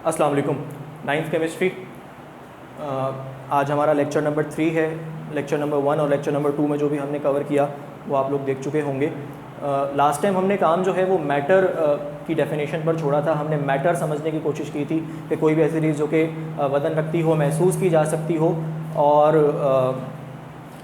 अस्सलाम वालेकुम। Ninth chemistry, आज हमारा लेक्चर नंबर 3 है। लेक्चर नंबर 1 और लेक्चर नंबर 2 में जो भी हमने कवर किया वो आप लोग देख चुके होंगे। लास्ट टाइम हमने काम जो है वो मैटर की डेफिनेशन पर छोड़ा था। हमने मैटर समझने की कोशिश की थी कि कोई भी ऐसी चीज़ जो कि वज़न रखती हो, महसूस की जा सकती हो और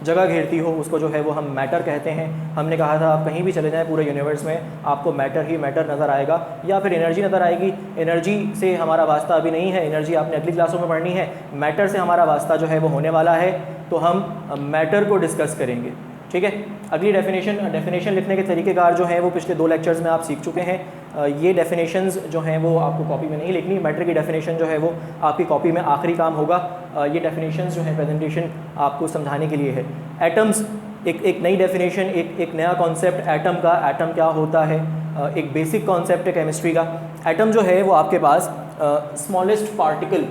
जगह घेरती हो, उसको जो है वो हम मैटर कहते हैं। हमने कहा था आप कहीं भी चले जाएं पूरे यूनिवर्स में आपको मैटर ही मैटर नज़र आएगा या फिर एनर्जी नज़र आएगी। एनर्जी से हमारा वास्ता अभी नहीं है, एनर्जी आपने अगली क्लासों में पढ़नी है। मैटर से हमारा वास्ता जो है वो होने वाला है, तो हम मैटर को डिस्कस करेंगे। ठीक है, अगली डेफिनेशन लिखने के तरीक़ेकार जो है वो पिछले 2 लेक्चर्स में आप सीख चुके हैं। ये डेफिनेशंस जो हैं वो आपको कॉपी में नहीं लिखनी। मैटर की डेफिनेशन जो है वो आपकी कॉपी में आखिरी काम होगा। ये डेफिनेशंस जो है प्रेजेंटेशन आपको समझाने के लिए है। एटम्स, एक नई डेफिनेशन, एक नया कॉन्सेप्ट एटम का। एटम क्या होता है, एक बेसिक कॉन्सेप्ट है केमिस्ट्री का। एटम जो है वो आपके पास smallest particle,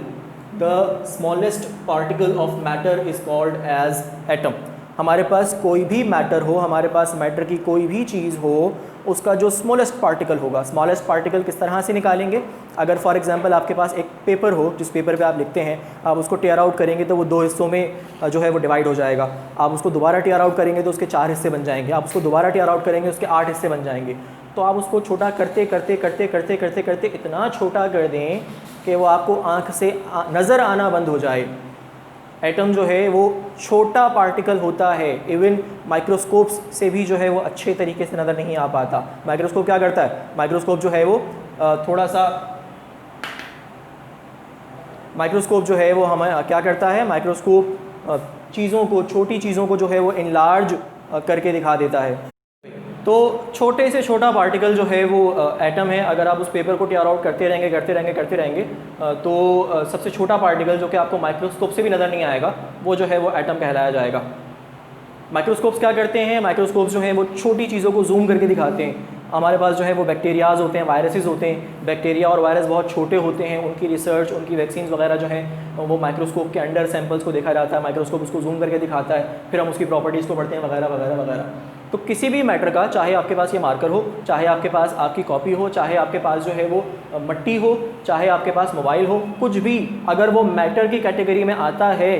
the smallest particle of matter is called as atom. हमारे पास कोई भी मैटर हो, हमारे पास मैटर की कोई भी चीज़ हो, उसका जो स्मॉलेस्ट पार्टिकल होगा, स्मॉलेस्ट पार्टिकल किस तरह से निकालेंगे? अगर फॉर एग्जांपल आपके पास एक पेपर हो, जिस पेपर पे आप लिखते हैं, आप उसको टेयर आउट करेंगे तो वो 2 हिस्सों में जो है वो डिवाइड हो जाएगा। आप उसको दोबारा टेयर आउट करेंगे तो उसके 4 हिस्से बन जाएंगे। आप उसको दोबारा टेयर आउट करेंगे उसके 8 हिस्से बन जाएंगे। तो आप उसको छोटा करते करते करते करते करते करते इतना छोटा कर दें कि वो आपको आँख से नज़र आना बंद हो जाए। एटम जो है वो छोटा पार्टिकल होता है, इवन माइक्रोस्कोप्स से भी जो है वो अच्छे तरीके से नज़र नहीं आ पाता। माइक्रोस्कोप क्या करता है? माइक्रोस्कोप जो है वो थोड़ा सा, माइक्रोस्कोप जो है वो हमें क्या करता है? माइक्रोस्कोप चीज़ों को, छोटी चीज़ों को जो है वो इनलार्ज करके दिखा देता है। तो छोटे से छोटा पार्टिकल जो है वो एटम है। अगर आप उस पेपर को टेयर आउट करते रहेंगे तो सबसे छोटा पार्टिकल जो कि आपको माइक्रोस्कोप से भी नज़र नहीं आएगा, वो जो है वो एटम कहलाया जाएगा। माइक्रोस्कोप्स क्या करते हैं? माइक्रोस्कोप्स जो हैं वो छोटी चीज़ों को जूम करके दिखाते हैं। हमारे पास जो है वो बैक्टीरियाज होते हैं, वायरसेस होते हैं। बैक्टीरिया और वायरस बहुत छोटे होते हैं, उनकी रिसर्च, उनकी वैक्सीन वगैरह जो हैं वो माइक्रोस्कोप के अंडर सैंपल्स को देखा जाता है। माइक्रोस्कोप उसको जूम करके दिखाता है, फिर हम उसकी प्रॉपर्टीज़ को पढ़ते हैं वगैरह वगैरह वगैरह। तो किसी भी मैटर का, चाहे आपके पास ये मार्कर हो, चाहे आपके पास आपकी कॉपी हो, चाहे आपके पास जो है वो मट्टी हो, चाहे आपके पास मोबाइल हो, कुछ भी अगर वो मैटर की कैटेगरी में आता है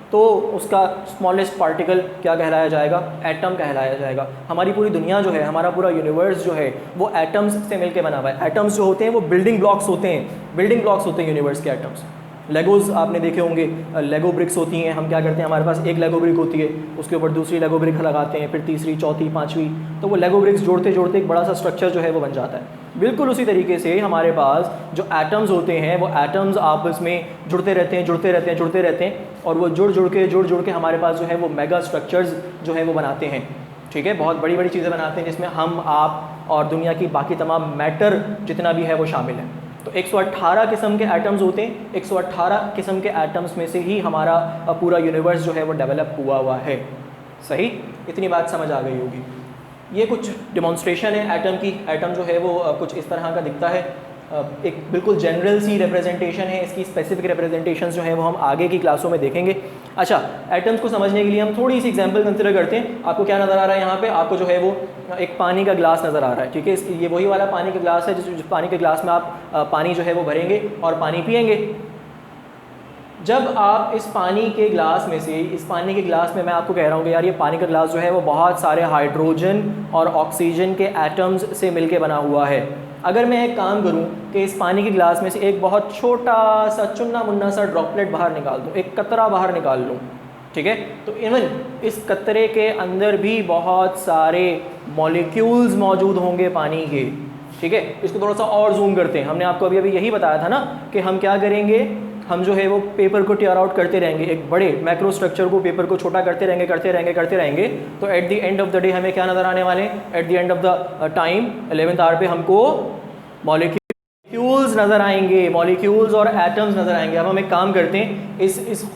तो उसका स्मॉलेस्ट पार्टिकल क्या कहलाया जाएगा? एटम कहलाया जाएगा। हमारी पूरी दुनिया जो है, हमारा पूरा यूनिवर्स जो है वो एटम्स से मिलके बना हुआ है। एटम्स जो होते हैं वो बिल्डिंग ब्लॉक्स होते हैं यूनिवर्स के एटम्स। लेगोज़ आपने देखे होंगे, लेगो ब्रिक्स होती हैं। हम क्या करते हैं, हमारे पास एक लेगो ब्रिक होती है, उसके ऊपर दूसरी लेगो ब्रिक लगाते हैं, फिर तीसरी, चौथी, पाँचवीं, तो वो लेगो ब्रिक्स जोड़ते जोड़ते एक बड़ा सा स्ट्रक्चर जो है वो बन जाता है। बिल्कुल उसी तरीके से हमारे पास जो एटम्स होते हैं वो एटम्स आपस में जुड़ते रहते हैं और वो जुड़ के हमारे पास जो है वो मेगा स्ट्रक्चर्स जो है वो बनाते हैं। ठीक है, बहुत बड़ी बड़ी चीज़ें बनाते हैं जिसमें हम, आप और दुनिया की बाकी तमाम मैटर जितना भी है वो शामिल है। तो 118 किस्म के एटम्स होते हैं। 118 किस्म के एटम्स में से ही हमारा पूरा यूनिवर्स जो है वो डेवलप हुआ है। सही, इतनी बात समझ आ गई होगी। ये कुछ डिमॉन्स्ट्रेशन है एटम की। एटम जो है वो कुछ इस तरह का दिखता है। एक बिल्कुल जनरल सी रिप्रेजेंटेशन है। इसकी स्पेसिफिक रिप्रेजेंटेशंस जो हैं वो हम आगे की क्लासों में देखेंगे। अच्छा, एटम्स को समझने के लिए हम थोड़ी सी एग्जांपल कंसिडर करते हैं। आपको क्या नज़र आ रहा है यहाँ पे? आपको जो है वो एक पानी का ग्लास नज़र आ रहा है। ठीक है, ये वही वाला पानी का ग्लास है जिस पानी के ग्लास में आप पानी जो है वो भरेंगे और पानी पिएंगे। जब आप इस पानी के ग्लास में मैं आपको कह रहा हूँ कि यार ये पानी का ग्लास जो है वो बहुत सारे हाइड्रोजन और ऑक्सीजन के एटम्स से मिलके बना हुआ है। अगर मैं एक काम करूं कि इस पानी के ग्लास में से एक बहुत छोटा सा चुन्ना मुन्ना सा ड्रॉपलेट बाहर निकाल दूं, एक कतरा बाहर निकाल लूं, ठीक है, तो इवन इस कतरे के अंदर भी बहुत सारे मॉलिक्यूल्स मौजूद होंगे पानी के। ठीक है, इसको थोड़ा सा और जूम करते हैं। हमने आपको अभी यही बताया था ना कि हम क्या करेंगे, हम जो है वो पेपर को टेयर आउट करते रहेंगे, एक बड़े मैक्रो स्ट्रक्चर को, पेपर को छोटा करते रहेंगे। तो at the end of the day हमें क्या नज़र आने वाले? At the end of the time 11th hour पे हमको मॉलिक्यूल्स नज़र आएंगे, मॉलिक्यूल्स और एटम्स नज़र आएंगे। अब हम एक काम करते हैं, इस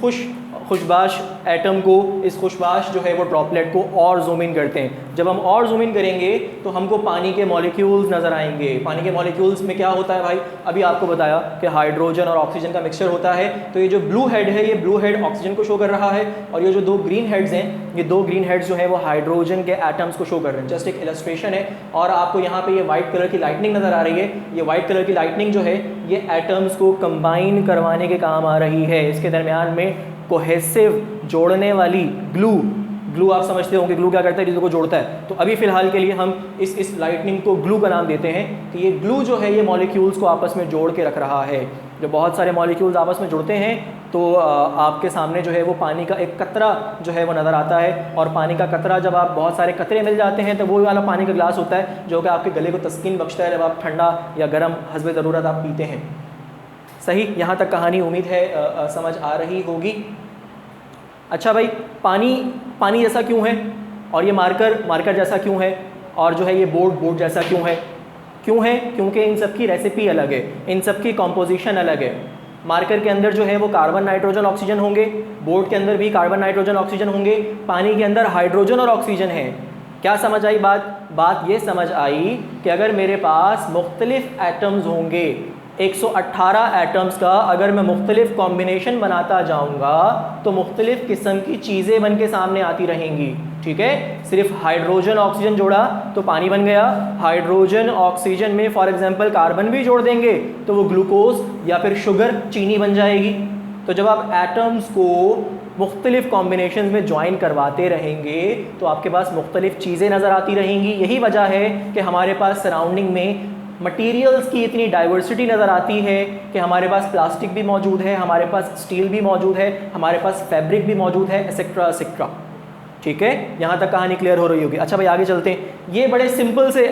खुशबाश एटम को, इस खुशबाश जो है वो ड्रॉपलेट को और जूम इन करते हैं। जब हम और जूम इन करेंगे तो हमको पानी के मॉलिक्यूल्स नज़र आएंगे। पानी के मॉलिक्यूल्स में क्या होता है भाई, अभी आपको बताया कि हाइड्रोजन और ऑक्सीजन का मिक्सचर होता है। तो ये जो ब्लू हेड है, ये ब्लू हेड ऑक्सीजन को शो कर रहा है, और ये जो दो ग्रीन हेड्स हैं, ये दो ग्रीन हेड्स जो है वो हाइड्रोजन के एटम्स को शो कर रहे हैं। जस्ट एक इलस्ट्रेशन है। और आपको यहाँ पे ये वाइट कलर की लाइटनिंग नज़र आ रही है। ये वाइट कलर की लाइटनिंग जो है ये एटम्स को कंबाइन करवाने के काम आ रही है। इसके दरमियान में कोहेसिव, जोड़ने वाली ग्लू आप समझते होंगे ग्लू क्या करता है, चीज़ों को जोड़ता है। तो अभी फ़िलहाल के लिए हम इस लाइटनिंग को ग्लू का नाम देते हैं कि ये ग्लू जो है ये मॉलिक्यूल्स को आपस में जोड़ के रख रहा है। जब बहुत सारे मॉलिक्यूल्स आपस में जुड़ते हैं तो आपके सामने जो है वो पानी का एक कतरा जो है वो नज़र आता है। और पानी का कतरा, जब आप बहुत सारे कतरे मिल जाते हैं तो वो वाला पानी का ग्लास होता है जो कि आपके गले को तस्कीन बख्शता है जब आप ठंडा या गर्म हस्बे ज़रूरत आप पीते हैं। सही, यहाँ तक कहानी उम्मीद है समझ आ रही होगी। अच्छा भाई, पानी जैसा क्यों है, और ये मार्कर जैसा क्यों है, और जो है ये बोर्ड जैसा क्यों है? क्योंकि इन सब की रेसिपी अलग है, इन सब की कॉम्पोजिशन अलग है। मार्कर के अंदर जो है वो कार्बन, नाइट्रोजन, ऑक्सीजन होंगे, बोर्ड के अंदर भी कार्बन, नाइट्रोजन, ऑक्सीजन होंगे, पानी के अंदर हाइड्रोजन और ऑक्सीजन है। क्या समझ आई बात ये समझ आई कि अगर मेरे पास मुख्तलिफ एटम्स होंगे, 118 एटम्स का अगर मैं मुख्तलिफ कॉम्बिनेशन बनाता जाऊंगा तो मुख्तलिफ किस्म की चीज़ें बन के सामने आती रहेंगी। ठीक है, सिर्फ हाइड्रोजन ऑक्सीजन जोड़ा तो पानी बन गया। हाइड्रोजन ऑक्सीजन में फॉर एग्जांपल कार्बन भी जोड़ देंगे तो वो ग्लूकोज या फिर शुगर, चीनी बन जाएगी। तो जब आप एटम्स को मुख्तलिफ कॉम्बिनेशन में ज्वाइन करवाते रहेंगे तो आपके पास मुख्तलिफ चीज़ें नज़र आती रहेंगी। यही वजह है कि हमारे पास सराउंडिंग में मटेरियल्स की इतनी डाइवर्सिटी नज़र आती है कि हमारे पास प्लास्टिक भी मौजूद है, हमारे पास स्टील भी मौजूद है, हमारे पास फैब्रिक भी मौजूद है, एक्सेट्रा एक्सेट्रा। ठीक है, यहाँ तक कहानी क्लियर हो रही होगी। अच्छा भाई, आगे चलते हैं। ये बड़े सिंपल से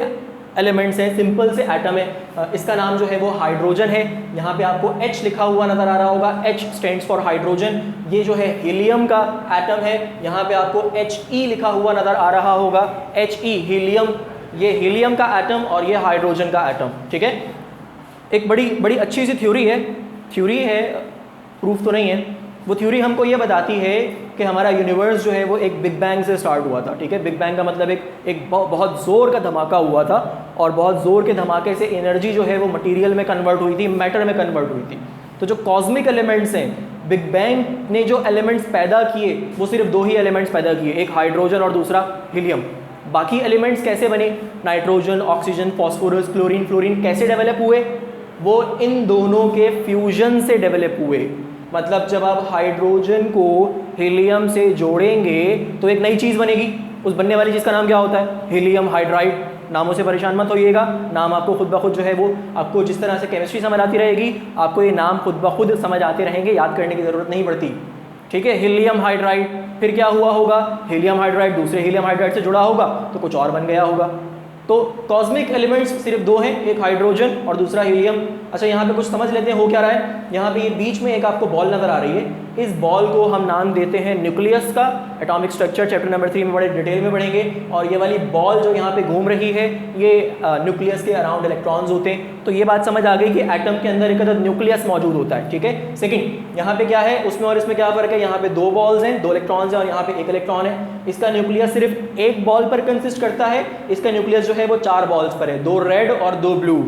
एलिमेंट्स हैं, सिंपल से एटम है। इसका नाम जो है वो हाइड्रोजन है। यहाँ पे आपको H लिखा हुआ नज़र आ रहा होगा, H स्टैंड्स फॉर हाइड्रोजन। ये जो है हीलियम का एटम है, यहाँ पे आपको He लिखा हुआ नज़र आ रहा होगा, He हीलियम। ये हीलियम का एटम और ये हाइड्रोजन का एटम। ठीक है, एक बड़ी अच्छी सी थ्योरी है, प्रूफ तो नहीं है। वो थ्योरी हमको ये बताती है कि हमारा यूनिवर्स जो है वो एक बिग बैंग से स्टार्ट हुआ था। ठीक है, बिग बैंग का मतलब एक बहुत ज़ोर का धमाका हुआ था, और बहुत ज़ोर के धमाके से एनर्जी जो है वो मटेरियल में कन्वर्ट हुई थी, मैटर में कन्वर्ट हुई थी। तो जो कॉस्मिक एलिमेंट्स हैं, बिग बैंग ने जो एलिमेंट्स पैदा किए वो सिर्फ दो ही एलिमेंट्स पैदा किए, एक हाइड्रोजन और दूसरा हीलियम। बाकी एलिमेंट्स कैसे बने, nitrogen, oxygen, phosphorus, chlorine, fluorine कैसे डेवलप हुए? वो इन दोनों के फ्यूजन से डेवलप हुए। मतलब जब आप हाइड्रोजन को हीलियम से जोड़ेंगे तो एक नई चीज़ बनेगी। उस बनने वाली चीज़ का नाम क्या होता है? Helium hydride. नामों से परेशान मत होइएगा, नाम आपको खुद ब खुद जो है वो आपको जिस तरह से केमिस्ट्री समझ आती रहेगी आपको ये नाम खुद ब खुद समझ आते रहेंगे, याद करने की ज़रूरत नहीं पड़ती। ठीक है, हीलियम हाइड्राइड, फिर क्या हुआ होगा? हीलियम हाइड्राइड दूसरे हीलियम हाइड्राइड से जुड़ा होगा तो कुछ और बन गया होगा। तो कॉस्मिक एलिमेंट्स सिर्फ दो हैं, एक हाइड्रोजन और दूसरा हीलियम। अच्छा, यहाँ पे कुछ समझ लेते हैं हो क्या रहा है। यहाँ पे ये बीच में एक आपको बॉल नज़र आ रही है, इस बॉल को हम नाम देते हैं न्यूक्लियस का। एटॉमिक स्ट्रक्चर चैप्टर नंबर 3 में बड़े डिटेल में पढ़ेंगे। और ये वाली बॉल जो यहाँ पे घूम रही है ये न्यूक्लियस के अराउंड इलेक्ट्रॉन्स होते हैं। तो ये बात समझ आ गई कि एटम के अंदर एक अदद न्यूक्लियस मौजूद होता है। ठीक है, सेकंड यहाँ पे क्या है, उसमें और इसमें क्या फ़र्क है? यहाँ पे दो बॉल्स हैं, दो इलेक्ट्रॉन्स हैं, और यहाँ पे एक इलेक्ट्रॉन है। इसका न्यूक्लियस सिर्फ एक बॉल पर कंसिस्ट करता है, इसका न्यूक्लियस जो है वो 4 बॉल्स पर है, 2 रेड और 2 ब्लू।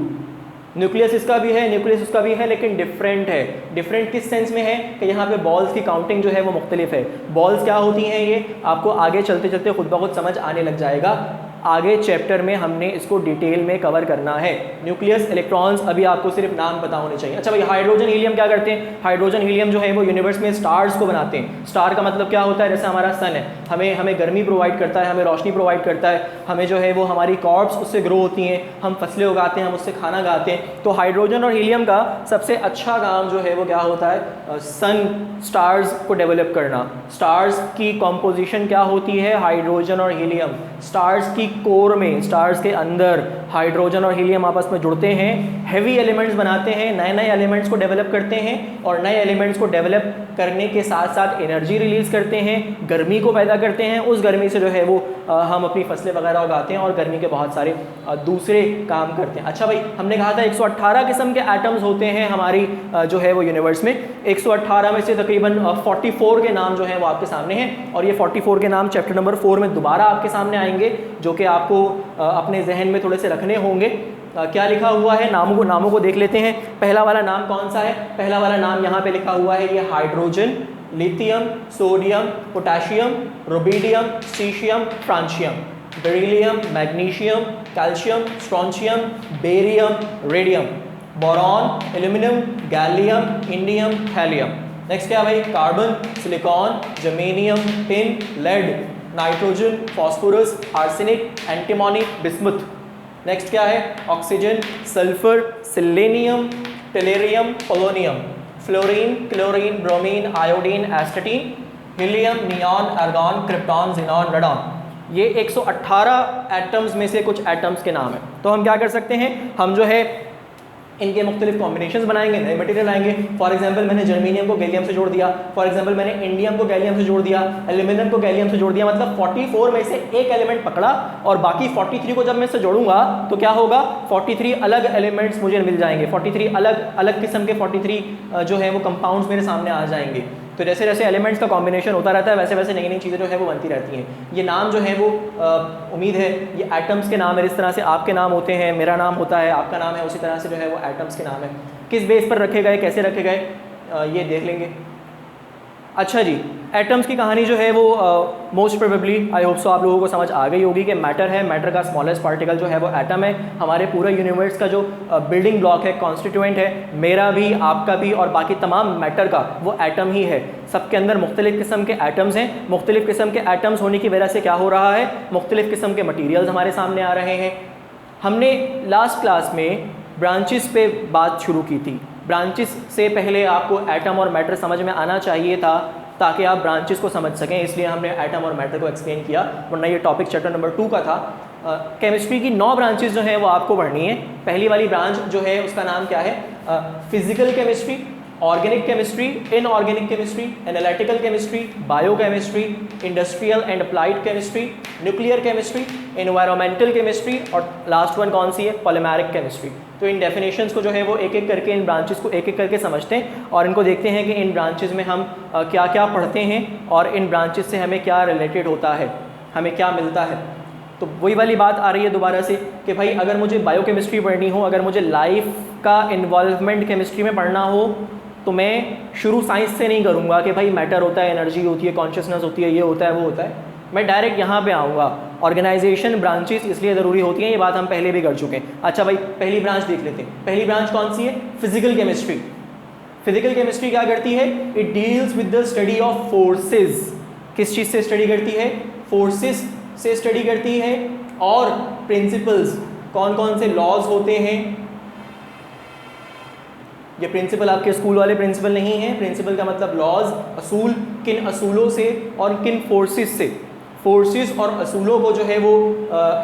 न्यूक्लियस इसका भी है, न्यूक्लियस उसका भी है, लेकिन डिफरेंट है। डिफरेंट किस सेंस में है कि यहाँ पे बॉल्स की काउंटिंग जो है वो मुख्तलिफ है। बॉल्स क्या होती हैं ये आपको आगे चलते चलते खुद ब खुद समझ आने लग जाएगा। आगे चैप्टर में हमने इसको डिटेल में कवर करना है। न्यूक्लियस, इलेक्ट्रॉन्स, अभी आपको सिर्फ नाम पता होने चाहिए। अच्छा भाई, हाइड्रोजन हीलियम क्या करते हैं? हाइड्रोजन हीलियम जो है वो यूनिवर्स में स्टार्स को बनाते हैं। स्टार का मतलब क्या होता है? जैसे हमारा सन है, हमें गर्मी प्रोवाइड करता है, हमें रोशनी प्रोवाइड करता है, हमें जो है वो हमारी कॉर्ड्स उससे ग्रो होती हैं, हम फसलें उगाते हैं, हम उससे खाना खाते हैं। तो हाइड्रोजन और हीलियम का सबसे अच्छा काम जो है वो क्या होता है? सन, स्टार्स को डेवलप करना। स्टार्स की कॉम्पोजिशन क्या होती है? हाइड्रोजन और हीलियम। स्टार्स की कोर में, स्टार्स के अंदर हाइड्रोजन और हीलियम आपस में जुड़ते हैं, हैवी एलिमेंट्स बनाते हैं, नए नए एलिमेंट्स को डेवलप करते हैं और नए एलिमेंट्स को डेवलप करने के साथ साथ एनर्जी रिलीज़ करते हैं, गर्मी को पैदा करते हैं। उस गर्मी से जो है वो हम अपनी फसलें वगैरह उगाते हैं और गर्मी के बहुत सारे दूसरे काम करते हैं। अच्छा भाई, हमने कहा था 118 किस्म के एटम्स होते हैं हमारी जो है वो यूनिवर्स में। 118 में से तकरीबन 44 के नाम जो हैं वो आपके सामने हैं और ये 44 के नाम चैप्टर नंबर 4 में दोबारा आपके सामने आएंगे, जो कि आपको अपने जहन में थोड़े से रखने होंगे। क्या लिखा हुआ है, नामों को देख लेते हैं। पहला वाला नाम कौन सा है? पहला वाला नाम यहाँ पे लिखा हुआ है, ये hydrogen, lithium, sodium, potassium, rubidium, caesium, francium, beryllium, magnesium, calcium, strontium, barium, radium, boron, aluminium, gallium, indium, thallium. Next क्या भाई? Carbon, silicon, germanium, tin, lead, nitrogen, phosphorus, arsenic, antimony, bismuth. Next क्या है? Oxygen, sulphur, selenium, tellurium, polonium, fluorine, chlorine, bromine, iodine, astatine, helium, neon, argon, krypton, xenon, radon. ये 118 atoms में से कुछ atoms के नाम हैं। तो हम क्या कर सकते हैं, हम जो है इनके मुख्तलिफ कॉम्बिनेशंस बनाएंगे, नए मटेरियल आएंगे। फॉर एग्जांपल मैंने जर्मेनियम को गैलियम से जोड़ दिया, फॉर एग्जांपल मैंने इंडियम को गैलियम से जोड़ दिया, एल्यूमिनियम को गैलियम से जोड़ दिया, मतलब 44 में से एक एलिमेंट पकड़ा और बाकी 43 को जब मैं इससे जोड़ूंगा तो क्या होगा? 43 अलग एलिमेंट्स मुझे मिल जाएंगे, 43 अलग अलग किस्म के 43 जो है वो कंपाउंड्स मेरे सामने आ जाएंगे। तो जैसे जैसे एलिमेंट्स का कॉम्बिनेशन होता रहता है वैसे वैसे नई नई चीज़ें जो है वो बनती रहती हैं। ये नाम जो है वो उम्मीद है ये एटम्स के नाम है, इस तरह से आपके नाम होते हैं, मेरा नाम होता है, आपका नाम है, उसी तरह से जो है वो एटम्स के नाम है। किस बेस पर रखे गए, कैसे रखे गए, ये देख लेंगे। अच्छा जी, एटम्स की कहानी जो है वो most probably I hope so आप लोगों को समझ आ गई होगी कि मैटर है, मैटर का स्मॉलेस्ट पार्टिकल जो है वो एटम है। हमारे पूरे यूनिवर्स का जो बिल्डिंग ब्लॉक है, कॉन्स्टिट्यूएंट है, मेरा भी, आपका भी और बाकी तमाम मैटर का, वो एटम ही है। सबके अंदर मुख्तलिफ़ किस्म के एटम्स हैं। मुख्तलिफ़ किस्म के एटम्स होने की वजह से क्या हो रहा है, मुख्तलिफ़ किस्म के मटीरियल्स हमारे सामने आ रहे हैं। हमने लास्ट क्लास में ब्रांचेस पे बात शुरू की थी। ब्रांचेस से पहले आपको एटम और मैटर समझ में आना चाहिए था ताकि आप ब्रांचेस को समझ सकें, इसलिए हमने एटम और मैटर को एक्सप्लेन किया, वरना ये टॉपिक चैप्टर नंबर 2 का था। केमिस्ट्री की 9 ब्रांचेस जो हैं वो आपको पढ़नी है। पहली वाली ब्रांच जो है उसका नाम क्या है? Physical chemistry, organic chemistry, inorganic chemistry, analytical chemistry, biochemistry, industrial and applied chemistry, nuclear chemistry, environmental chemistry और लास्ट वन कौन सी है? Polymeric chemistry. तो इन डेफिनेशंस को जो है वो एक एक करके, इन ब्रांचेस को एक एक करके समझते हैं और इनको देखते हैं कि इन ब्रांचेस में हम क्या क्या पढ़ते हैं और इन ब्रांचेस से हमें क्या रिलेटेड होता है, हमें क्या मिलता है। तो वही वाली बात आ रही है दोबारा से कि भाई अगर मुझे बायोकेमिस्ट्री पढ़नी हो, अगर मुझे लाइफ का इन्वॉल्वमेंट केमिस्ट्री में पढ़ना हो तो मैं शुरू साइंस से नहीं करूँगा कि भाई मैटर होता है, एनर्जी होती है, कॉन्शियसनेस होती है, ये होता है, वो होता है। मैं डायरेक्ट यहाँ पे आऊँगा। ऑर्गेनाइजेशन ब्रांचेस इसलिए ज़रूरी होती हैं, ये बात हम पहले भी कर चुके हैं। अच्छा भाई, पहली ब्रांच देख लेते हैं। पहली ब्रांच कौन सी है? Physical chemistry. फिजिकल केमिस्ट्री क्या करती है? It deals with the study of forces. किस चीज़ से स्टडी करती है? फोर्सेस से स्टडी करती है। और प्रिंसिपल्स, कौन कौन से लॉज होते हैं। ये प्रिंसिपल आपके स्कूल वाले प्रिंसिपल नहीं है। प्रिंसिपल का मतलब लॉज, असूल, किन असूलों से और किन फोर्सेस से, फोर्सेस और असूलों को जो है वो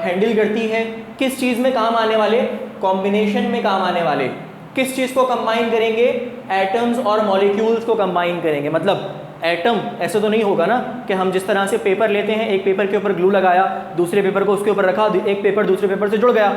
हैंडल करती है। किस चीज़ में काम आने वाले? कॉम्बिनेशन में काम आने वाले। किस चीज़ को कंबाइन करेंगे? एटम्स और मॉलिक्यूल्स को कंबाइन करेंगे। मतलब एटम ऐसे तो नहीं होगा ना कि हम जिस तरह से पेपर लेते हैं, एक पेपर के ऊपर ग्लू लगाया, दूसरे पेपर को उसके ऊपर रखा, एक पेपर दूसरे पेपर से जुड़ गया।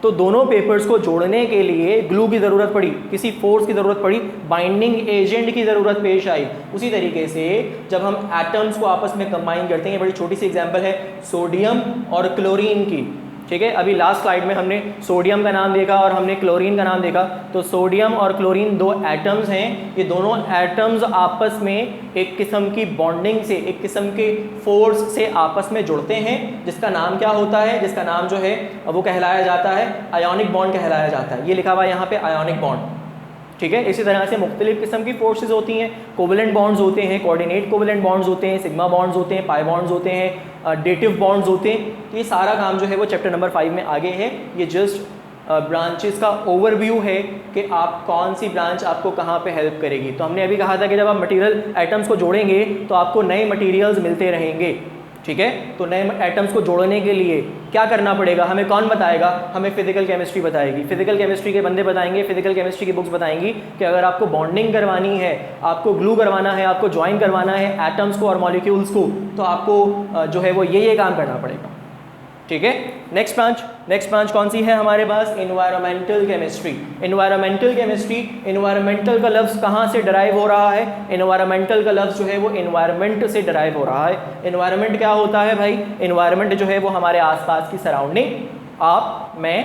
तो दोनों पेपर्स को जोड़ने के लिए ग्लू की ज़रूरत पड़ी, किसी फोर्स की ज़रूरत पड़ी, बाइंडिंग एजेंट की ज़रूरत पेश आई। उसी तरीके से जब हम एटम्स को आपस में कंबाइन करते हैं, बड़ी छोटी सी एग्जांपल है सोडियम और क्लोरीन की, ठीक है। अभी लास्ट स्लाइड में हमने सोडियम का नाम देखा और हमने क्लोरीन का नाम देखा। तो सोडियम और क्लोरीन 2 एटम्स हैं। ये दोनों एटम्स आपस में एक किस्म की बॉन्डिंग से, एक किस्म के फोर्स से आपस में जुड़ते हैं, जिसका नाम क्या होता है? जिसका नाम जो है वो कहलाया जाता है आयोनिक बॉन्ड कहलाया जाता है। ये लिखा हुआ है यहाँ पे आयोनिक बॉन्ड, ठीक है। इसी तरह से मुख्तलिफ किस्म की फोर्सेस होती हैं। कोवलेंट बॉन्ड्स होते हैं, कोऑर्डिनेट कोवलेंट बॉन्ड्स होते हैं, सिग्मा बॉन्ड्स होते हैं, पाई बॉन्ड्स होते हैं, डेटिव बॉन्ड्स होते हैं। तो ये सारा काम जो है वो चैप्टर नंबर 5 में आगे है। ये जस्ट ब्रांचेस का ओवरव्यू है कि आप कौन सी ब्रांच आपको कहाँ पे हेल्प करेगी। तो हमने अभी कहा था कि जब आप मटेरियल एटम्स को जोड़ेंगे तो आपको नए मटेरियल्स मिलते रहेंगे, ठीक है। तो नए एटम्स को जोड़ने के लिए क्या करना पड़ेगा, हमें कौन बताएगा, हमें फिजिकल केमिस्ट्री बताएगी। फिजिकल केमिस्ट्री के बंदे बताएंगे, फिजिकल केमिस्ट्री की बुक्स बताएंगी कि अगर आपको बॉन्डिंग करवानी है, आपको ग्लू करवाना है, आपको ज्वाइन करवाना है एटम्स को और मॉलिक्यूल्स को, तो आपको जो है वो ये काम करना पड़ेगा, ठीक है। नेक्स्ट ब्रांच कौन सी है हमारे पास, environmental chemistry. Environmental chemistry, environmental का लफ्ज़ कहाँ से डराइव हो रहा है, एनवायरमेंटल का लफ्ज़ जो है वो एनवायरमेंट से डराइव हो रहा है। एनवायरमेंट क्या होता है भाई, एनवायरमेंट जो है वो हमारे आसपास की सराउंडिंग, आप, मैं,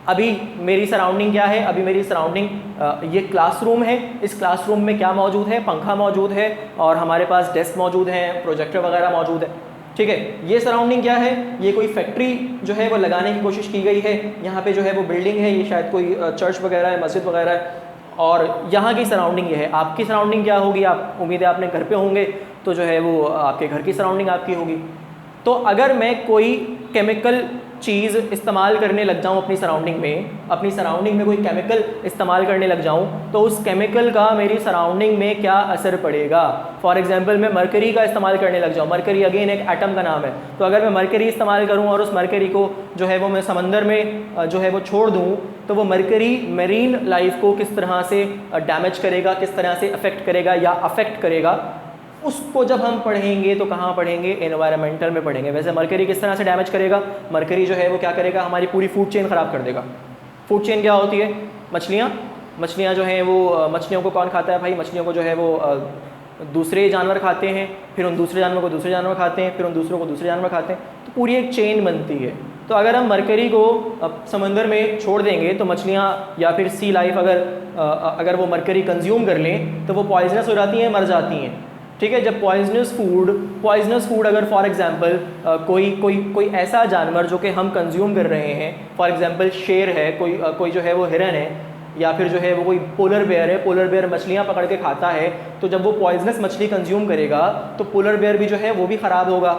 अभी मेरी सराउंडिंग क्या है, अभी मेरी सराउंडिंग ये क्लासरूम है, इस क्लासरूम में क्या मौजूद है, पंखा मौजूद है और हमारे पास डेस्क मौजूद है, प्रोजेक्टर वगैरह मौजूद है, ठीक है। ये सराउंडिंग क्या है, ये कोई फैक्ट्री जो है वो लगाने की कोशिश की गई है, यहाँ पे जो है वो बिल्डिंग है, ये शायद कोई चर्च वगैरह है, मस्जिद वगैरह है, और यहाँ की सराउंडिंग ये है। आपकी सराउंडिंग क्या होगी, आप उम्मीद है आपने घर पे होंगे, तो जो है वो आपके घर की सराउंडिंग आपकी होगी। तो अगर मैं कोई केमिकल चीज़ इस्तेमाल करने लग जाऊँ अपनी सराउंडिंग में कोई केमिकल इस्तेमाल करने लग जाऊँ, तो उस केमिकल का मेरी सराउंडिंग में क्या असर पड़ेगा। फॉर एग्जांपल मैं मरकरी का इस्तेमाल करने लग जाऊँ, मरकरी अगेन एक एटम का नाम है, तो अगर मैं मरकरी इस्तेमाल करूँ और उस मरकरी को जो है वो मैं समंदर में जो है वो छोड़ दूँ, तो वो मरकरी मेरीन लाइफ को किस तरह से डैमेज करेगा, किस तरह से अफेक्ट करेगा या अफेक्ट करेगा, उसको जब हम पढ़ेंगे तो कहाँ पढ़ेंगे, एनवायरमेंटल में पढ़ेंगे। वैसे मरकरी किस तरह से डैमेज करेगा, मरकरी जो है वो क्या करेगा, हमारी पूरी फूड चेन ख़राब कर देगा। फूड चेन क्या होती है, मछलियाँ जो हैं वो, मछलियों को कौन खाता है भाई, मछलियों को जो है वो दूसरे जानवर खाते हैं, फिर उन दूसरे जानवर को दूसरे जानवर खाते हैं, फिर उन दूसरों को दूसरे जानवर खाते हैं, तो पूरी एक चेन बनती है। तो अगर हम मरकरी को समंदर में छोड़ देंगे तो मछलियाँ या फिर सी लाइफ अगर वो मरकरी कंज्यूम कर लें तो वो पॉइजनस हो जाती हैं, मर जाती हैं, ठीक है। जब पॉइजनस फूड अगर फॉर एग्जांपल कोई ऐसा जानवर जो कि हम कंज्यूम कर रहे हैं, फॉर एग्जांपल शेर है, कोई जो है वो हिरन है, या फिर जो है वो कोई पोलर बेयर है, पोलर बेयर मछलियाँ पकड़ के खाता है, तो जब वो पॉइजनस मछली कंज्यूम करेगा तो पोलर बेयर भी जो है वो भी ख़राब होगा,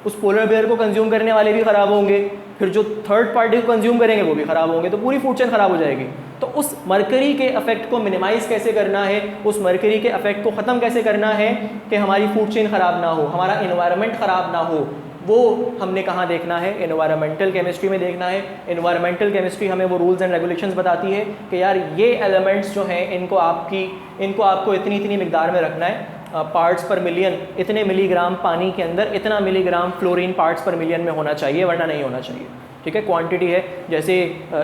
उस पोलर बेयर को कंज्यूम करने वाले भी ख़राब होंगे, फिर जो थर्ड पार्टी को कंज्यूम करेंगे वो भी ख़राब होंगे, तो पूरी फूड चेन ख़राब हो जाएगी। तो उस मरकरी के इफेक्ट को मिनिमाइज़ कैसे करना है, उस मरकरी के इफेक्ट को ख़त्म कैसे करना है कि हमारी फूड चेन ख़राब ना हो, हमारा इन्वायरमेंट ख़राब ना हो, वो हमने कहाँ देखना है, एनवायरमेंटल केमिस्ट्री में देखना है। एनवायरमेंटल केमिस्ट्री हमें वो रूल्स एंड रेगुलेशंस बताती है कि यार ये एलिमेंट्स जो हैं इनको आपको इतनी मिकदार में रखना है, पार्ट्स पर मिलियन, इतने मिलीग्राम पानी के अंदर इतना मिलीग्राम फ्लोरीन पार्ट्स पर मिलियन में होना चाहिए, वरना नहीं होना चाहिए, ठीक है। क्वांटिटी है, जैसे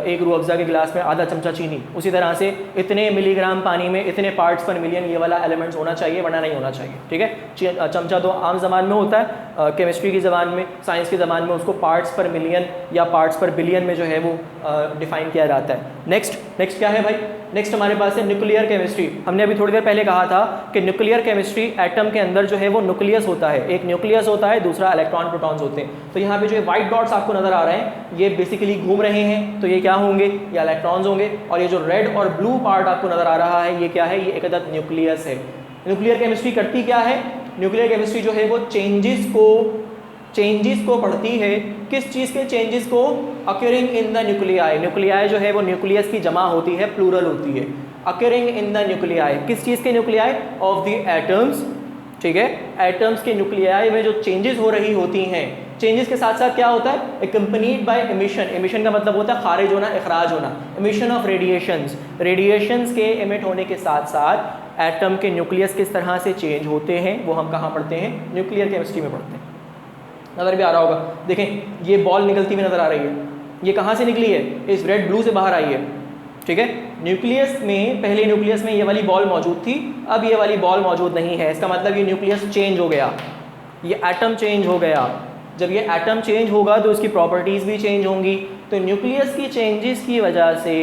एक रूह अफ़ज़ा के गिलास में आधा चमचा चीनी, उसी तरह से इतने मिलीग्राम पानी में इतने पार्ट्स पर मिलियन ये वाला एलिमेंट्स होना चाहिए, वरना नहीं होना चाहिए, ठीक है। चमचा तो आम ज़बान में होता है, केमिस्ट्री की ज़बान में, साइंस की ज़बान में उसको पार्ट्स पर मिलियन या पार्ट्स पर बिलियन में जो है वो डिफ़ाइन किया जाता है। नेक्स्ट क्या है भाई, नेक्स्ट हमारे पास है न्यूक्लियर केमिस्ट्री। हमने अभी थोड़ी देर पहले कहा था कि न्यूक्लियर केमिस्ट्री, एटम के अंदर जो है वो न्यूक्लियस होता है, एक न्यूक्लियस होता है, दूसरा इलेक्ट्रॉन प्रोटॉन्स होते हैं। तो यहाँ पे जो वाइट डॉट्स आपको नज़र आ रहे हैं ये बेसिकली घूम रहे हैं, तो ये क्या होंगे, ये इलेक्ट्रॉन्स होंगे, और ये जो रेड और ब्लू पार्ट आपको नज़र आ रहा है ये क्या है, ये एक अदद न्यूक्लियस है। न्यूक्लियर केमिस्ट्री करती क्या है, न्यूक्लियर केमिस्ट्री जो है वो चेंजेस को पढ़ती है। किस चीज़ के चेंजेस को, अक्यूरिंग इन द न्यूक्लियाई। न्यूक्लियाई जो है वो न्यूक्लियस की जमा होती है, प्लूरल होती है। अक्यूरिंग इन द न्यूक्लियाई, किस चीज़ के न्यूक्लियाई, ऑफ द एटम्स, ठीक है। एटम्स के न्यूक्लियाई में जो चेंजेस हो रही होती हैं, चेंजेस के साथ साथ क्या होता है, एक्कम्पनीड बाय एमिशन। एमिशन का मतलब होता है खारिज होना, इखराज होना, एमिशन ऑफ रेडिएशंस के एमिट होने के साथ साथ एटम के न्यूक्लियस किस तरह से चेंज होते हैं वो हम कहाँ पढ़ते हैं, न्यूक्लियर केमिस्ट्री में पढ़ते हैं। नज़र भी आ रहा होगा, देखें ये बॉल निकलती हुई नज़र आ रही है, ये कहाँ से निकली है, इस रेड ब्लू से बाहर आई है, ठीक है। न्यूक्लियस में, पहले न्यूक्लियस में ये वाली बॉल मौजूद थी, अब ये वाली बॉल मौजूद नहीं है, इसका मतलब ये न्यूक्लियस चेंज हो गया, ये एटम चेंज हो गया। जब ये एटम चेंज होगा तो उसकी प्रॉपर्टीज़ भी चेंज होंगी। तो न्यूक्लियस की चेंजेस की वजह से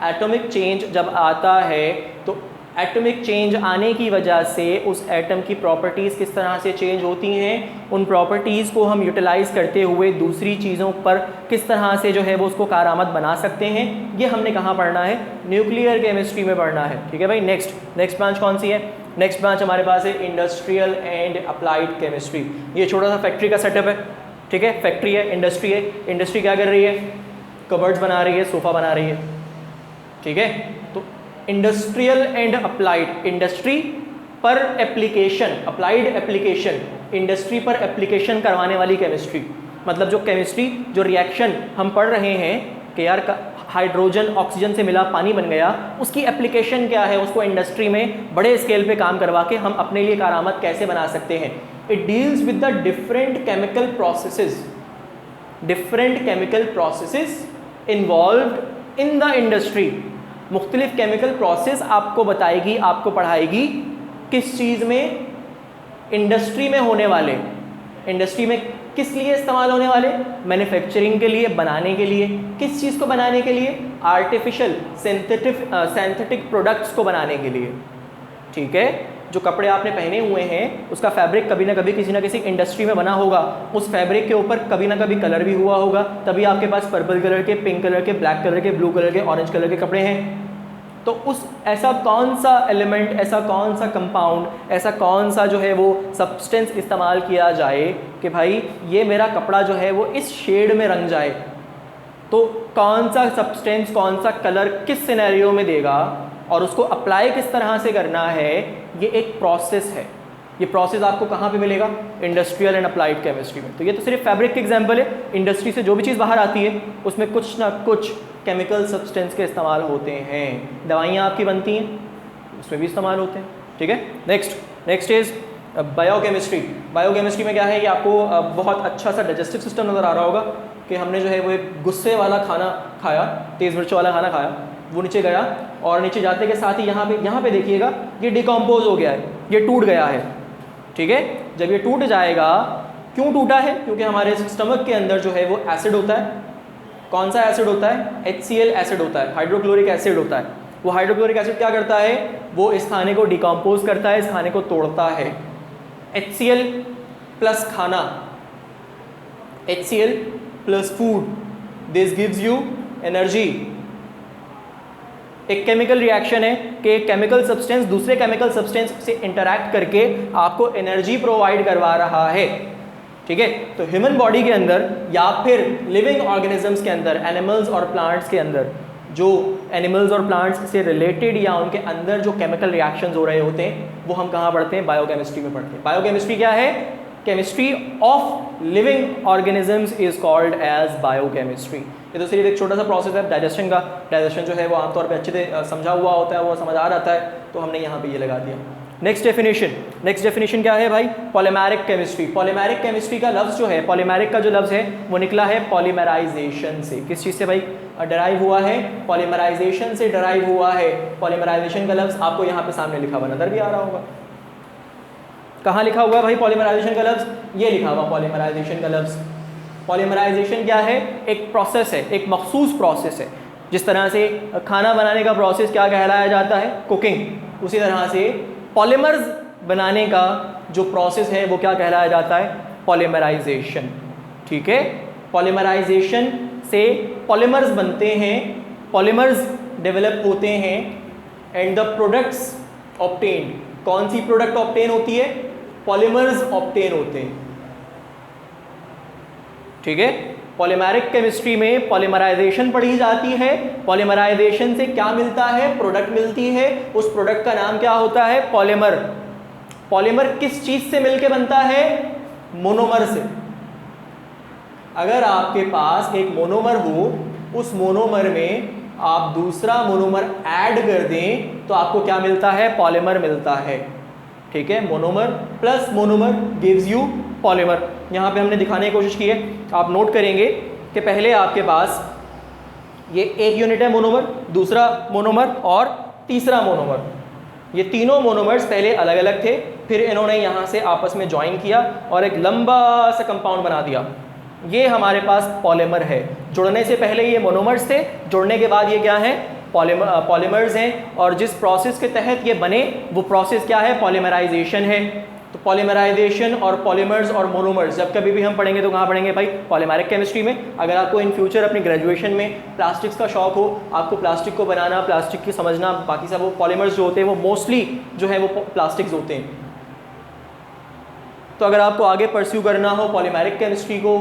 एटॉमिक चेंज जब आता है तो एटॉमिक चेंज आने की वजह से उस एटम की प्रॉपर्टीज़ किस तरह से चेंज होती हैं, उन प्रॉपर्टीज़ को हम यूटिलाइज़ करते हुए दूसरी चीज़ों पर किस तरह से जो है वो उसको कारआमद बना सकते हैं, ये हमने कहाँ पढ़ना है, न्यूक्लियर केमिस्ट्री में पढ़ना है, ठीक है भाई। नेक्स्ट ब्रांच कौन सी है, नेक्स्ट ब्रांच हमारे पास है इंडस्ट्रियल एंड अप्लाइड केमिस्ट्री। ये छोटा सा फैक्ट्री का सेटअप है, ठीक है, फैक्ट्री है, इंडस्ट्री है। इंडस्ट्री क्या कर रही है, कबर्ड्स बना रही है, सोफ़ा बना रही है, ठीक है। तो इंडस्ट्रियल एंड अप्लाइड, इंडस्ट्री पर एप्लीकेशन, अप्लाइड एप्लीकेशन, इंडस्ट्री पर एप्लीकेशन करवाने वाली केमिस्ट्री। मतलब जो केमिस्ट्री, जो रिएक्शन हम पढ़ रहे हैं कि यार हाइड्रोजन ऑक्सीजन से मिला पानी बन गया, उसकी एप्लीकेशन क्या है, उसको इंडस्ट्री में बड़े स्केल पे काम करवा के हम अपने लिए कारआमद कैसे बना सकते हैं। It deals with the different chemical processes, different chemical processes involved in the industry. मुख्तलिफ केमिकल प्रोसेस आपको बताएगी, आपको पढ़ाएगी किस चीज़ में, इंडस्ट्री में होने वाले, इंडस्ट्री में किस लिए इस्तेमाल होने वाले, मैन्युफैक्चरिंग के लिए, बनाने के लिए। किस चीज़ को बनाने के लिए, आर्टिफिशियल सिंथेटिक प्रोडक्ट्स को बनाने के लिए। ठीक है, जो कपड़े आपने पहने हुए हैं उसका फैब्रिक कभी ना कभी किसी ना किसी इंडस्ट्री में बना होगा, उस फैब्रिक के ऊपर कभी ना कभी कलर भी हुआ होगा, तभी आपके पास पर्पल कलर के, पिंक कलर के, ब्लैक कलर के, ब्लू कलर के, ऑरेंज कलर के कपड़े हैं। तो उस ऐसा कौन सा एलिमेंट, ऐसा कौन सा कंपाउंड, ऐसा कौन सा जो है वो सब्सटेंस इस्तेमाल किया जाए कि भाई ये मेरा कपड़ा जो है वो इस शेड में रंग जाए। तो कौन सा सब्सटेंस, कौन सा कलर किस सिनेरियो में देगा और उसको अप्लाई किस तरह से करना है, ये एक प्रोसेस है। ये प्रोसेस आपको कहाँ पे मिलेगा, इंडस्ट्रियल एंड अप्लाइड केमिस्ट्री में। तो ये तो सिर्फ फैब्रिक के एग्जांपल है। इंडस्ट्री से जो भी चीज़ बाहर आती है उसमें कुछ ना कुछ केमिकल सब्सटेंस के इस्तेमाल होते हैं। दवाइयाँ आपकी बनती हैं, उसमें भी इस्तेमाल होते हैं। ठीक है, नेक्स्ट इज बायोकेमिस्ट्री। बायोकेमिस्ट्री में क्या है कि आपको बहुत अच्छा सा डाइजेस्टिव सिस्टम नज़र आ रहा होगा कि हमने जो है वो एक गुस्से वाला खाना खाया, तेज़ मिर्च वाला खाना खाया, वो नीचे गया और नीचे जाते के साथ ही यहाँ पे देखिएगा ये डिकम्पोज हो गया है, ये टूट गया है। ठीक है, जब ये टूट जाएगा, क्यों टूटा है, क्योंकि हमारे स्टमक के अंदर जो है वो एसिड होता है। कौन सा एसिड होता है, HCl एसिड होता है, हाइड्रोक्लोरिक एसिड होता है। वो हाइड्रोक्लोरिक एसिड क्या करता है, वो इस खाने को डिकम्पोज करता है, इस खाने को तोड़ता है। HCl प्लस खाना, HCl plus food, this gives you energy. एक केमिकल रिएक्शन है कि एक केमिकल सब्सटेंस दूसरे केमिकल सब्सटेंस से इंटरैक्ट करके आपको एनर्जी प्रोवाइड करवा रहा है। ठीक है, तो ह्यूमन बॉडी के अंदर या फिर लिविंग ऑर्गेनिजम्स के अंदर, एनिमल्स और प्लांट्स के अंदर, जो एनिमल्स और प्लांट्स से रिलेटेड या उनके अंदर जो केमिकल रिएक्शंस हो रहे होते हैं वो हम कहाँ पढ़ते हैं, बायोकेमिस्ट्री में पढ़ते हैं। बायोकेमिस्ट्री क्या है, chemistry of living organisms is called as biochemistry. ये तो सिर्फ एक छोटा सा प्रोसेस है डाइजेशन का। डाइजेशन जो है वो आमतौर पे अच्छे से समझा हुआ होता है, वो समझ आ जाता है, तो हमने यहाँ पे ये लगा दिया। नेक्स्ट डेफिनेशन क्या है भाई, पॉलीमेरिक केमिस्ट्री। पॉलीमेरिक केमिस्ट्री का लफ्ज़ जो है, पॉलीमेरिक का जो लफ्ज़ है वो निकला है पॉलीमराइजेशन से। किस चीज़ से भाई डराइव हुआ है, पॉलीमराइजेशन से डराइव हुआ है। पॉलीमराइजेशन का लफ्ज़ आपको यहाँ पे सामने लिखा हुआ नजर भी आ रहा होगा। कहाँ लिखा हुआ है भाई पॉलीमराइजेशन का लफ्ज़, ये लिखा हुआ पॉलीमराइजेशन का लफ्ज़। पॉलीमराइजेशन क्या है, एक प्रोसेस है, एक मखसूस प्रोसेस है। जिस तरह से खाना बनाने का प्रोसेस क्या कहलाया जाता है, कुकिंग, उसी तरह से पॉलीमर्स बनाने का जो प्रोसेस है वो क्या कहलाया जाता है, पॉलीमराइजेशन। ठीक है, पॉलीमराइजेशन से पॉलीमर्स बनते हैं, पॉलीमर्स डेवलप होते हैं एंड द प्रोडक्ट्स ऑब्टेन्ड। कौन सी प्रोडक्ट ऑब्टेन होती है, पॉलीमर्स ऑब्टेन होते हैं। ठीक है, पॉलीमेरिक केमिस्ट्री में पॉलीमराइजेशन पढ़ी जाती है। पॉलीमराइजेशन से क्या मिलता है, प्रोडक्ट मिलती है। उस प्रोडक्ट का नाम क्या होता है, पॉलीमर। पॉलीमर किस चीज से मिलके बनता है, मोनोमर से। अगर आपके पास एक मोनोमर हो, उस मोनोमर में आप दूसरा मोनोमर ऐड कर दें तो आपको क्या मिलता है, पॉलीमर मिलता है। ठीक है, monomer plus monomer gives you polymer. यहाँ पे हमने दिखाने की कोशिश की है, आप नोट करेंगे कि पहले आपके पास ये एक यूनिट है मोनोमर, दूसरा मोनोमर और तीसरा मोनोमर। ये तीनों मोनोमर्स पहले अलग अलग थे, फिर इन्होंने यहाँ से आपस में ज्वाइन किया और एक लंबा सा कंपाउंड बना दिया। ये हमारे पास पॉलीमर है। जुड़ने से पहले ये मोनोमर्स थे, जुड़ने के बाद ये क्या है, पॉलीमर्स हैं। और जिस प्रोसेस के तहत ये बने वो प्रोसेस क्या है, पॉलीमराइजेशन है। तो पॉलीमराइजेशन और पॉलीमर्स और मोनोमर्स जब कभी भी हम पढ़ेंगे तो कहाँ पढ़ेंगे भाई, पॉलीमेरिक केमिस्ट्री में। अगर आपको इन फ्यूचर अपनी ग्रेजुएशन में प्लास्टिक्स का शौक हो, आपको प्लास्टिक को बनाना, प्लास्टिक की समझना, बाकी सब वो पॉलीमर्स जो होते हैं वो मोस्टली जो है वो प्लास्टिक्स होते हैं। तो अगर आपको आगे परस्यू करना हो पॉलीमेरिक केमिस्ट्री को,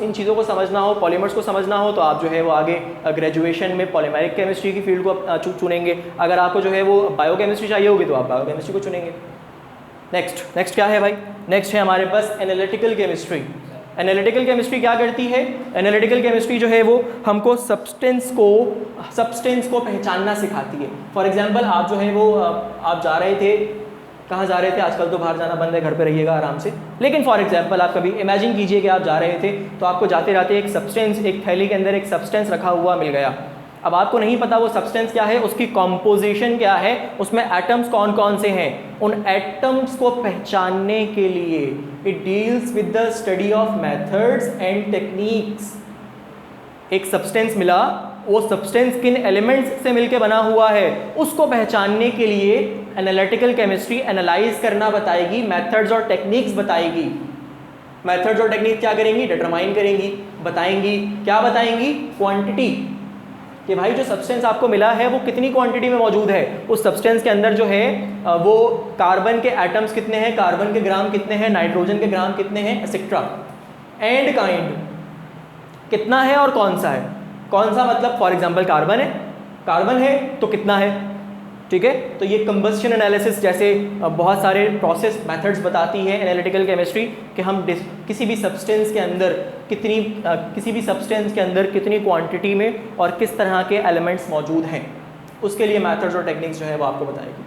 इन चीज़ों को समझना हो, पॉलीमर्स को समझना हो, तो आप जो है वो आगे ग्रेजुएशन में पॉलीमेरिक केमिस्ट्री की फील्ड को चुनेंगे। अगर आपको जो है वो बायोकेमिस्ट्री चाहिए होगी तो आप बायोकेमिस्ट्री को चुनेंगे। नेक्स्ट क्या है भाई? नेक्स्ट है हमारे पास एनालिटिकल केमिस्ट्री। एनालिटिकल केमिस्ट्री क्या करती है? एनालिटिकल केमिस्ट्री जो है वो हमको सब्सटेंस को पहचानना सिखाती है। फॉर एग्जांपल आप जो है वो आप जा रहे थे, कहाँ जा रहे थे? आजकल तो बाहर जाना बंद है, घर पे रहिएगा आराम से। लेकिन फॉर एग्जांपल आप कभी इमेजिन कीजिए कि आप जा रहे थे तो आपको जाते जाते एक सब्सटेंस, एक थैली के अंदर एक सब्सटेंस रखा हुआ मिल गया। अब आपको नहीं पता वो सब्सटेंस क्या है, उसकी कॉम्पोजिशन क्या है, उसमें एटम्स कौन कौन से हैं। उन एटम्स को पहचानने के लिए it deals with the study of methods and techniques. एक सब्सटेंस मिला, वो सब्सटेंस किन एलिमेंट्स से मिलकर बना हुआ है उसको पहचानने के लिए एनालिटिकल केमिस्ट्री एनालाइज करना बताएगी, मेथड्स और टेक्निक्स बताएगी। मेथड्स और टेक्निक्स क्या करेंगी? डिटरमाइन करेंगी, बताएंगी। क्या बताएंगी? क्वांटिटी, कि भाई जो सब्सटेंस आपको मिला है वो कितनी क्वांटिटी में मौजूद है। उस सब्सटेंस के अंदर जो है वो कार्बन के एटम्स कितने हैं, कार्बन के ग्राम कितने हैं, नाइट्रोजन के ग्राम कितने हैं, एक्सेट्रा। एंड काइंड कितना है और कौन सा है। कौन सा मतलब फॉर एग्जांपल कार्बन है तो कितना है, ठीक है। तो ये कंबस्शन एनालिसिस जैसे बहुत सारे प्रोसेस मेथड्स बताती है एनालिटिकल केमिस्ट्री कि हम किसी भी सब्सटेंस के अंदर कितनी क्वांटिटी में और किस तरह के एलिमेंट्स मौजूद हैं, उसके लिए मेथड्स और टेक्निक्स जो है वो आपको बताएगी।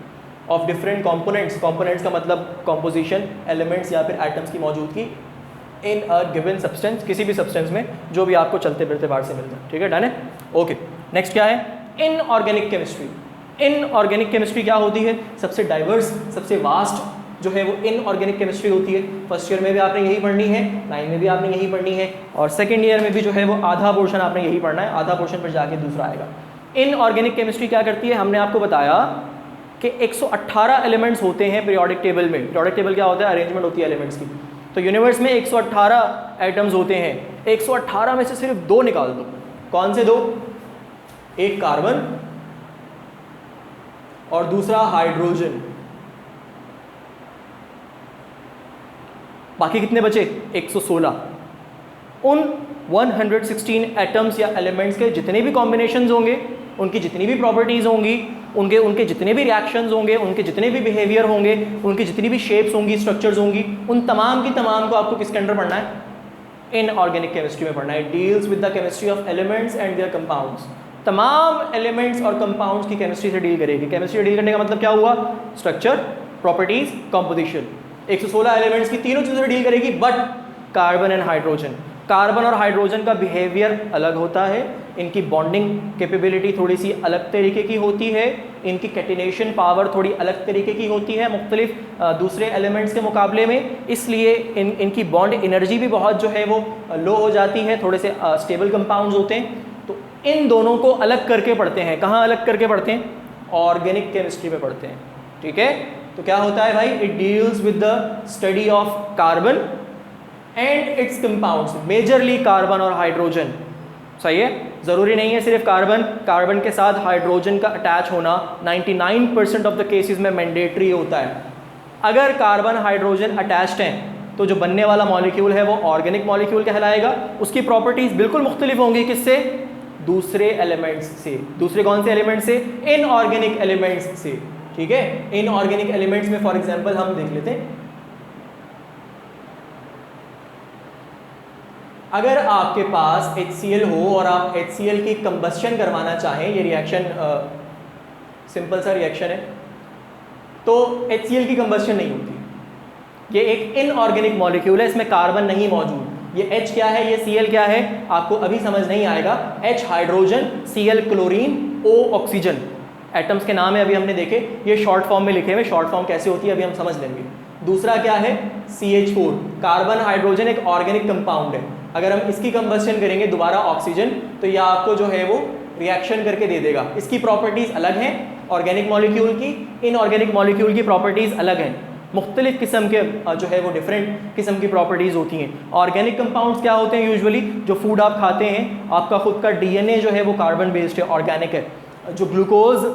ऑफ डिफरेंट कंपोनेंट्स का मतलब कॉम्पोजिशन, एलिमेंट्स या फिर एटम्स की मौजूदगी इन अ गिवन सब्सटेंस, किसी भी सब्सटेंस में जो भी आपको चलते फिरते बाहर से मिलता है, ठीक है। डन है, ओके। नेक्स्ट क्या है? Inorganic chemistry. इनऑर्गेनिक केमिस्ट्री क्या होती है? सबसे डाइवर्स, सबसे वास्ट जो है वो इनऑर्गेनिक केमिस्ट्री होती है। फर्स्ट ईयर में भी आपने यही पढ़नी है, 9 में भी आपने यही पढ़नी है, और सेकेंड ईयर में भी जो है वो आधा पोर्शन आपने यही पढ़ना है, आधा पोर्शन पर जाके दूसरा आएगा। इनऑर्गेनिक केमिस्ट्री क्या करती है? हमने आपको बताया कि 118 एलिमेंट्स होते हैं पीरियोडिक टेबल में। पीरियोडिक टेबल क्या होता है? अरेंजमेंट होती है एलिमेंट्स की। तो यूनिवर्स में 118 एटम्स होते हैं, 118 में से सिर्फ 2 निकाल दो। कौन से 2? एक कार्बन और दूसरा हाइड्रोजन। बाकी कितने बचे? 116। उन 116 एटम्स या एलिमेंट्स के जितने भी कॉम्बिनेशंस होंगे, उनकी जितनी भी प्रॉपर्टीज़ होंगी, उनके जितने भी रिएक्शंस होंगे, उनके जितने भी बिहेवियर होंगे, उनकी जितनी भी शेप्स होंगी, स्ट्रक्चर्स होंगी, उन तमाम की तमाम को आपको किसके अंडर पढ़ना है? इनऑर्गेनिक केमिस्ट्री में पढ़ना है। Deals with the chemistry of elements and there compounds. तमाम एलिमेंट्स और कंपाउंड्स की केमिस्ट्री से डील करेगी। केमिस्ट्री डील करने का मतलब क्या हुआ? Structure, properties, composition. 116 एलिमेंट्स की तीनों चीज़ों से डील करेगी, but carbon and hydrogen, carbon और हाइड्रोजन का बिहेवियर अलग होता है, इनकी बॉन्डिंग कैपेबिलिटी थोड़ी सी अलग तरीके की होती है, इनकी कैटिनेशन पावर थोड़ी अलग तरीके की होती है मुख्तलिफ दूसरे एलिमेंट्स के मुकाबले में, इसलिए इनकी बॉन्ड एनर्जी भी बहुत जो है वो लो हो जाती है, थोड़े से स्टेबल कंपाउंड्स होते हैं। तो इन दोनों को अलग करके पढ़ते हैं। कहाँ अलग करके पढ़ते हैं? ऑर्गेनिक केमिस्ट्री में पढ़ते हैं, ठीक है। तो क्या होता है भाई? It deals with the study of carbon and it's compounds, majorly carbon और हाइड्रोजन। सही है, ज़रूरी नहीं है सिर्फ कार्बन के साथ हाइड्रोजन का अटैच होना 99% ऑफ द केसेस में मैंडेटरी होता है। अगर कार्बन हाइड्रोजन अटैच्ड हैं तो जो बनने वाला मॉलिक्यूल है वो ऑर्गेनिक मॉलिक्यूल कहलाएगा। उसकी प्रॉपर्टीज़ बिल्कुल मुख्तलिफ होंगी। किससे? दूसरे एलिमेंट्स से। दूसरे कौन से एलिमेंट्स से? इनऑर्गेनिक एलिमेंट्स से, ठीक है। इनऑर्गेनिक एलिमेंट्स में फॉर एग्जांपल हम देख लेते हैं, अगर आपके पास HCl हो और आप HCl की कंबस्शन करवाना चाहें, ये रिएक्शन सिंपल सा रिएक्शन है, तो HCl की कंबस्शन नहीं होती। ये एक इनऑर्गेनिक मॉलिक्यूल है, इसमें कार्बन नहीं मौजूद। ये H क्या है, ये Cl क्या है, आपको अभी समझ नहीं आएगा। H hydrogen, Cl chlorine, O oxygen, atoms के नाम है अभी हमने देखे, ये शॉर्ट फॉर्म में लिखे हुए। शॉर्ट फॉर्म कैसे होती है अभी हम समझ लेंगे। दूसरा क्या है? CH4, कार्बन हाइड्रोजन एक ऑर्गेनिक कंपाउंड है। अगर हम इसकी कंबस्शन करेंगे दोबारा ऑक्सीजन, तो यह आपको जो है वो रिएक्शन करके दे देगा। इसकी प्रॉपर्टीज़ अलग हैं ऑर्गेनिक मॉलिक्यूल की, इनऑर्गेनिक मॉलिक्यूल की प्रॉपर्टीज़ अलग हैं। मुख्तलिफ किस्म के जो है वो डिफरेंट किस्म की प्रॉपर्टीज़ होती हैं। ऑर्गेनिक कंपाउंड्स क्या होते हैं? यूजुअली जो फूड आप खाते हैं, आपका खुद का DNA जो है वो कार्बन बेस्ड है, ऑर्गेनिक है। जो ग्लूकोज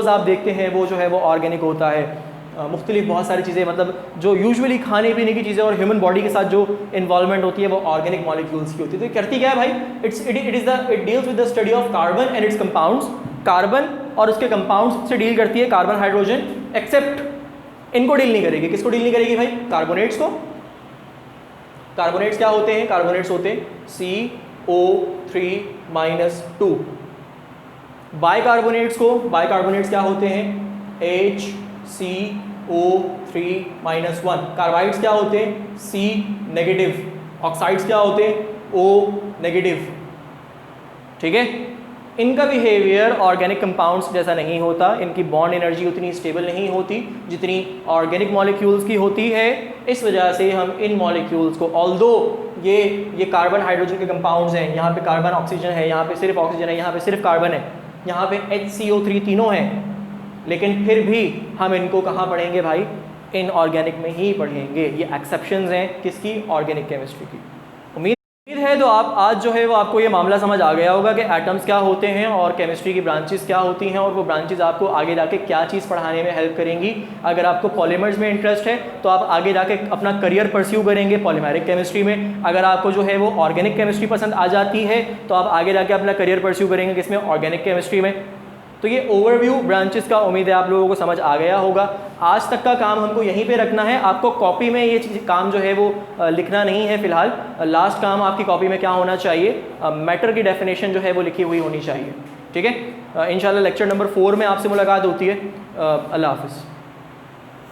आप देखते हैं वो जो है वो ऑर्गेनिक होता है। मुख्तलिफ बहुत सारी चीज़ें, मतलब जो यूजुअली खाने पीने की चीज़ें और ह्यूमन बॉडी के साथ जो इन्वॉल्वमेंट होती है वो ऑर्गेनिक मॉलिक्यूल्स की होती है। तो करती क्या है भाई? It deals with the study of carbon and it's compounds. Carbon और उसके कंपाउंड्स से डील करती है, कार्बन हाइड्रोजन, एक्सेप्ट इनको डील नहीं करेगी। किसको डील नहीं करेगी भाई? कार्बोनेट्स को। कार्बोनेट्स क्या होते हैं? कार्बोनेट्स होते हैं CO3-2। बाइकार्बोनेट्स क्या होते हैं? HCO3-1। कार्बाइड्स क्या होते हैं? C negative. ऑक्साइड्स क्या होते हैं? O negative. ठीक है, इनका बिहेवियर ऑर्गेनिक कंपाउंड्स जैसा नहीं होता, इनकी बॉन्ड एनर्जी उतनी स्टेबल नहीं होती जितनी ऑर्गेनिक मॉलिक्यूल्स की होती है। इस वजह से हम इन मॉलिक्यूल्स को, ऑल्दो ये कार्बन हाइड्रोजन के कंपाउंड्स हैं, यहाँ पे कार्बन ऑक्सीजन है, यहाँ पे सिर्फ ऑक्सीजन है, यहाँ पे सिर्फ कार्बन है, यहाँ पे HCO3 तीनों हैं, लेकिन फिर भी हम इनको कहाँ पढ़ेंगे भाई? इनऑर्गेनिक में ही पढ़ेंगे। ये एक्सेप्शंस हैं किसकी? ऑर्गेनिक केमिस्ट्री की। उम्मीद है तो आप आज जो है वो आपको ये मामला समझ आ गया होगा कि एटम्स क्या होते हैं और केमिस्ट्री की ब्रांचेस क्या होती हैं, और वो ब्रांचेस आपको आगे जाके क्या चीज़ पढ़ाने में हेल्प करेंगी। अगर आपको पॉलीमर्स में इंटरेस्ट है तो आप आगे जाके अपना करियर परस्यू करेंगे पॉलीमेरिक केमिस्ट्री में। अगर आपको जो है वो ऑर्गेनिक केमिस्ट्री पसंद आ जाती है तो आप आगे जाके अपना करियर परस्यू करेंगे किसमें? ऑर्गेनिक केमिस्ट्री में। तो ये ओवरव्यू ब्रांचेस का उम्मीद है आप लोगों को समझ आ गया होगा। आज तक का काम हमको यहीं पे रखना है। आपको कॉपी में ये काम जो है वो लिखना नहीं है फ़िलहाल। लास्ट काम आपकी कॉपी में क्या होना चाहिए? मैटर की डेफिनेशन जो है वो लिखी हुई होनी चाहिए। ठीक है, इंशाल्लाह लेक्चर नंबर 4 में आपसे मुलाकात होती है। अल्लाह हाफ़िज़।